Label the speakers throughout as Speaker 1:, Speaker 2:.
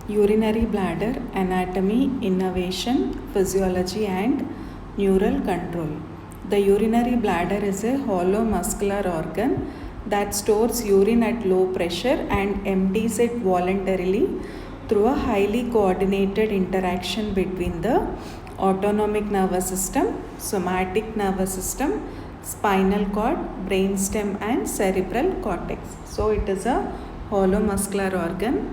Speaker 1: Urinary bladder, anatomy, innervation, physiology, and neural control. The urinary bladder is a hollow muscular organ that stores urine at low pressure and empties it voluntarily through a highly coordinated interaction between the autonomic nervous system, somatic nervous system, spinal cord, brainstem, and cerebral cortex. So it is a hollow muscular organ.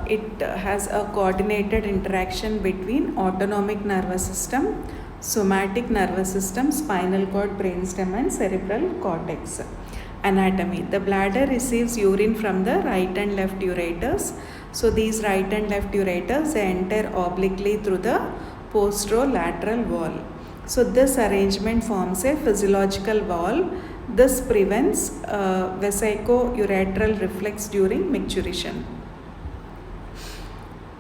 Speaker 1: It has a coordinated interaction between autonomic nervous system, somatic nervous system, spinal cord, brainstem, and cerebral cortex. Anatomy. The bladder receives urine from the right and left ureters. So these right and left ureters enter obliquely through the posterolateral wall. So this arrangement forms a physiological wall. This prevents vesico-ureteral reflex during micturition.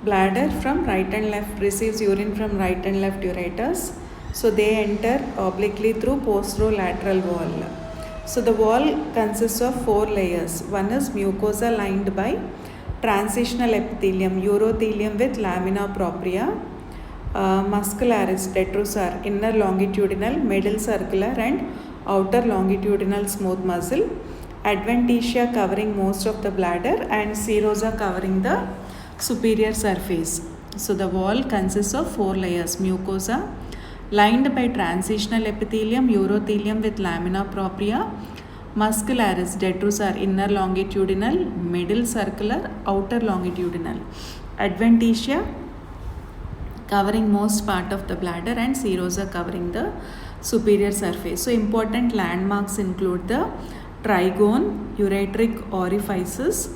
Speaker 1: Bladder from right and left receives urine from right and left ureters. So they enter obliquely through posterolateral wall. So the wall consists of 4 layers. One is mucosa lined by transitional epithelium, urothelium with lamina propria, muscularis, detrusor, inner longitudinal, middle circular, and outer longitudinal smooth muscle, adventitia covering most of the bladder, and serosa covering the superior surface. So the wall consists of 4 layers: mucosa lined by transitional epithelium, urothelium with lamina propria, muscularis, detrusor, inner longitudinal, middle circular, outer longitudinal, adventitia covering most part of the bladder, and serosa covering the superior surface. So important landmarks include the trigone, ureteric orifices,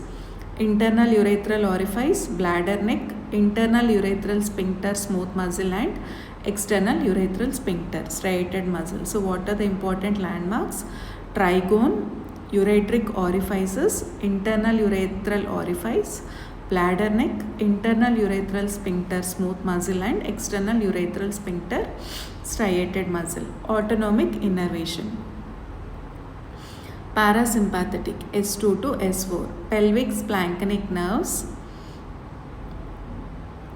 Speaker 1: internal urethral orifice, bladder neck, internal urethral sphincter smooth muscle, and external urethral sphincter striated muscle. So what are the important landmarks? Trigone, ureteric orifices, internal urethral orifice, bladder neck, internal urethral sphincter smooth muscle, and external urethral sphincter striated muscle. Autonomic innervation. Parasympathetic S2 to S4. Pelvic splanchnic nerves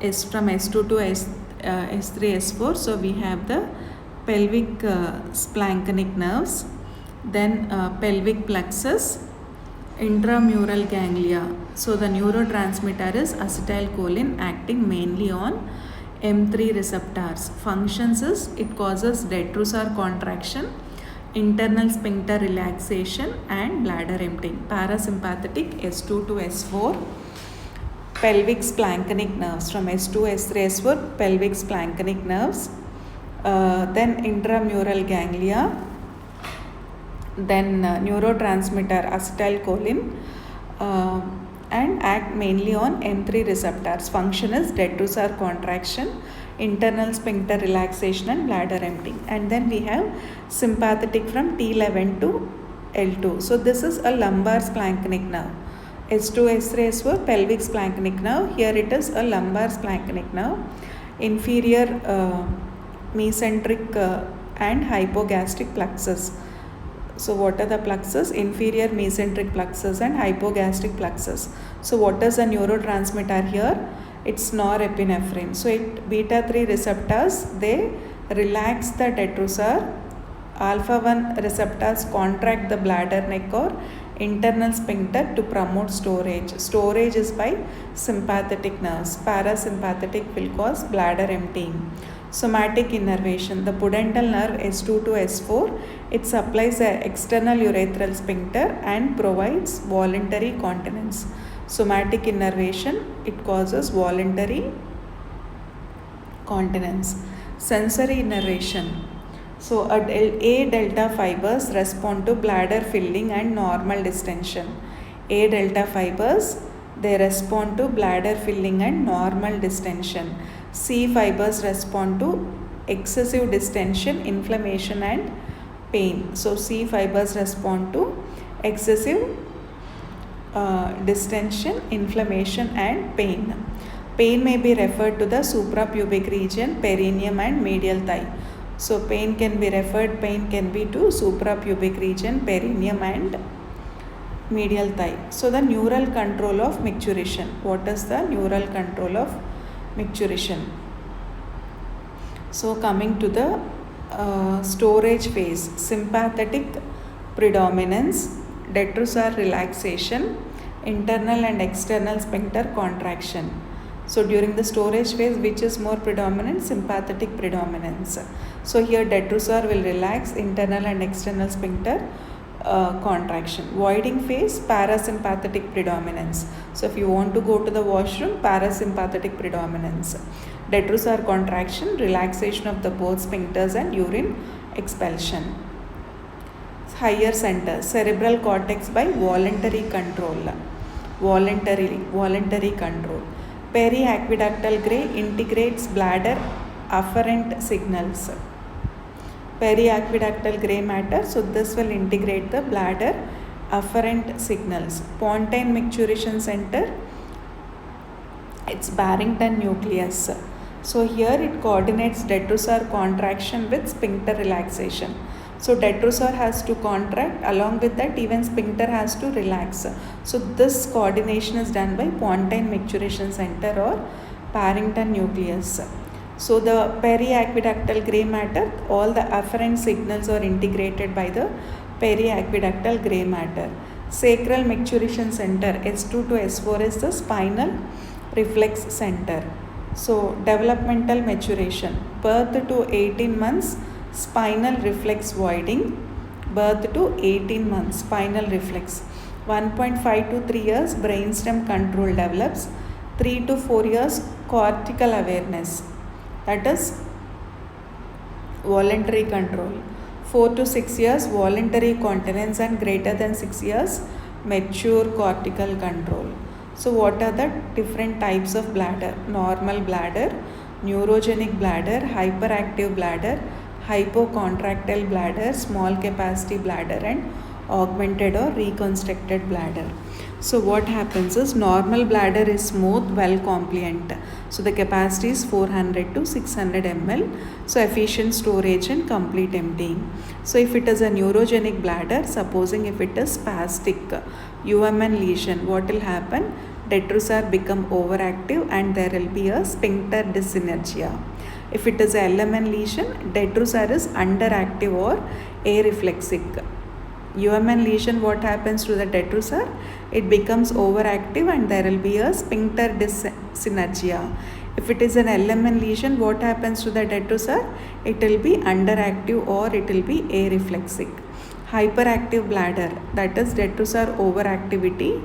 Speaker 1: is from S2 to S3, S4. So we have the pelvic splanchnic nerves, then pelvic plexus, intramural ganglia. So the neurotransmitter is acetylcholine, acting mainly on M3 receptors. Functions is it causes detrusor contraction, internal sphincter relaxation, and bladder emptying. Parasympathetic S2 to S4. Pelvic splanchnic nerves from S2, S3, S4. Pelvic splanchnic nerves, then intramural ganglia, then neurotransmitter acetylcholine, and act mainly on M3 receptors. Function is detrusor contraction, internal sphincter relaxation, and bladder emptying. And then we have sympathetic from T11 to L2. So this is a lumbar splanchnic nerve. S2, S3, S4, pelvic splanchnic nerve. Here it is a lumbar splanchnic nerve. Inferior mesenteric and hypogastric plexus. So what are the plexus? Inferior mesenteric plexus and hypogastric plexus. So what is a neurotransmitter here? It's norepinephrine. So beta 3 receptors, they relax the detrusor. Alpha 1 receptors contract the bladder neck or internal sphincter to promote storage. Storage is by sympathetic nerves. Parasympathetic will cause bladder emptying. Somatic innervation. The pudendal nerve S2 to S4, it supplies an external urethral sphincter and provides voluntary continence. Somatic innervation, it causes voluntary continence. Sensory innervation. So A delta fibers respond to bladder filling and normal distension. A delta fibers, they respond to bladder filling and normal distension. C fibers respond to excessive distension, inflammation, and pain. So C fibers respond to excessive distension, inflammation, and pain. Pain may be referred to the suprapubic region, perineum, and medial thigh. So pain can be to suprapubic region, perineum, and medial thigh. So the neural control of micturition. What is the neural control of micturition? So coming to the storage phase, sympathetic predominance, detrusor relaxation, internal and external sphincter contraction. So during the storage phase, which is more predominant? Sympathetic predominance. So here detrusor will relax, internal and external sphincter contraction. Voiding phase, parasympathetic predominance. So if you want to go to the washroom, parasympathetic predominance. Detrusor contraction, relaxation of the both sphincters and urine expulsion. Higher center, cerebral cortex by voluntary control. Voluntary control. Periaqueductal gray integrates bladder afferent signals. Periaqueductal gray matter, so this will integrate the bladder afferent signals. Pontine micturition center, it's Barrington nucleus. So here it coordinates detrusor contraction with sphincter relaxation. So detrusor has to contract, along with that even sphincter has to relax. So this coordination is done by pontine micturition center or Barrington nucleus. So the periaqueductal gray matter, all the afferent signals are integrated by the periaqueductal gray matter. Sacral micturition center, S2 to S4 is the spinal reflex center. So developmental maturation, birth to 18 months, spinal reflex voiding, birth to 18 months, spinal reflex. 1.5 to 3 years, brainstem control develops. 3 to 4 years, cortical awareness, that is voluntary control. 4 to 6 years, voluntary continence, and greater than 6 years, mature cortical control. So what are the different types of bladder? Normal bladder, neurogenic bladder, hyperactive bladder, hypocontractile bladder, small capacity bladder, and augmented or reconstructed bladder. So what happens is normal bladder is smooth, well compliant. So the capacity is 400 to 600 ml. So efficient storage and complete emptying. So if it is a neurogenic bladder, supposing if it is spastic UMN lesion, what will happen? Detrusor become overactive and there will be a sphincter dyssynergia. If it is a LMN lesion, detrusor is underactive or areflexic. UMN lesion, what happens to the detrusor? It becomes overactive and there will be a sphincter dyssynergia. If it is an LMN lesion, what happens to the detrusor? It will be underactive or it will be areflexic. Hyperactive bladder, that is detrusor overactivity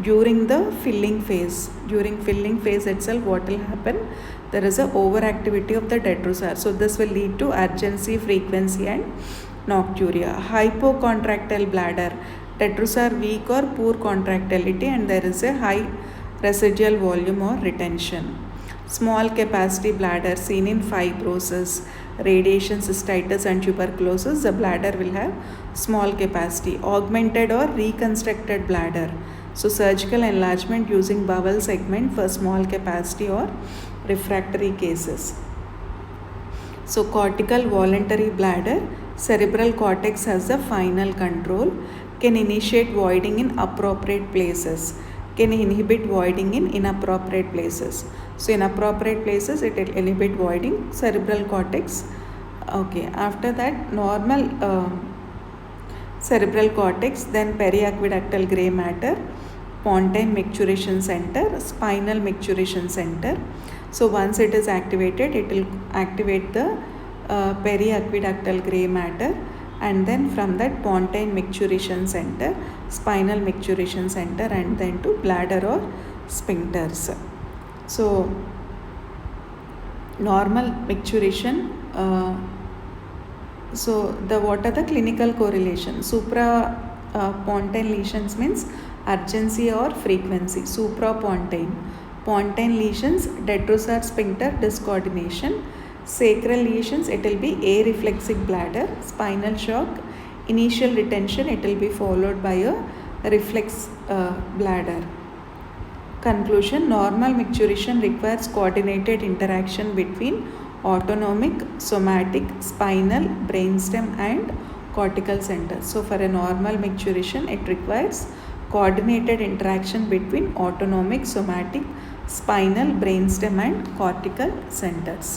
Speaker 1: during the filling phase. During filling phase itself, what will happen? There is a overactivity of the detrusor. So this will lead to urgency, frequency, and nocturia. Hypocontractile bladder, detrusor weak or poor contractility and there is a high residual volume or retention. Small capacity bladder, seen in fibrosis, radiation, cystitis, and tuberculosis, the bladder will have small capacity. Augmented or reconstructed bladder, so surgical enlargement using bowel segment for small capacity or refractory cases. So cortical voluntary bladder, cerebral cortex has the final control, can initiate voiding in appropriate places, can inhibit voiding in inappropriate places. So inappropriate places it will inhibit voiding, cerebral cortex. Okay, after that normal cerebral cortex, then periaqueductal gray matter, pontine micturition center, spinal micturition center. So once it is activated, it will activate the periaqueductal gray matter and then from that pontine micturition center, spinal micturition center and then to bladder or sphincters. So normal micturition, so the what are the clinical correlations? Supra pontine lesions means urgency or frequency. Suprapontine. Pontine lesions, detrusor sphincter discoordination. Sacral lesions, it will be areflexic bladder. Spinal shock, initial retention, it will be followed by a reflex bladder. Conclusion, normal micturition requires coordinated interaction between autonomic, somatic, spinal, brainstem and cortical centers. So for a normal micturition, it requires coordinated interaction between autonomic, somatic, spinal, brainstem and cortical centers.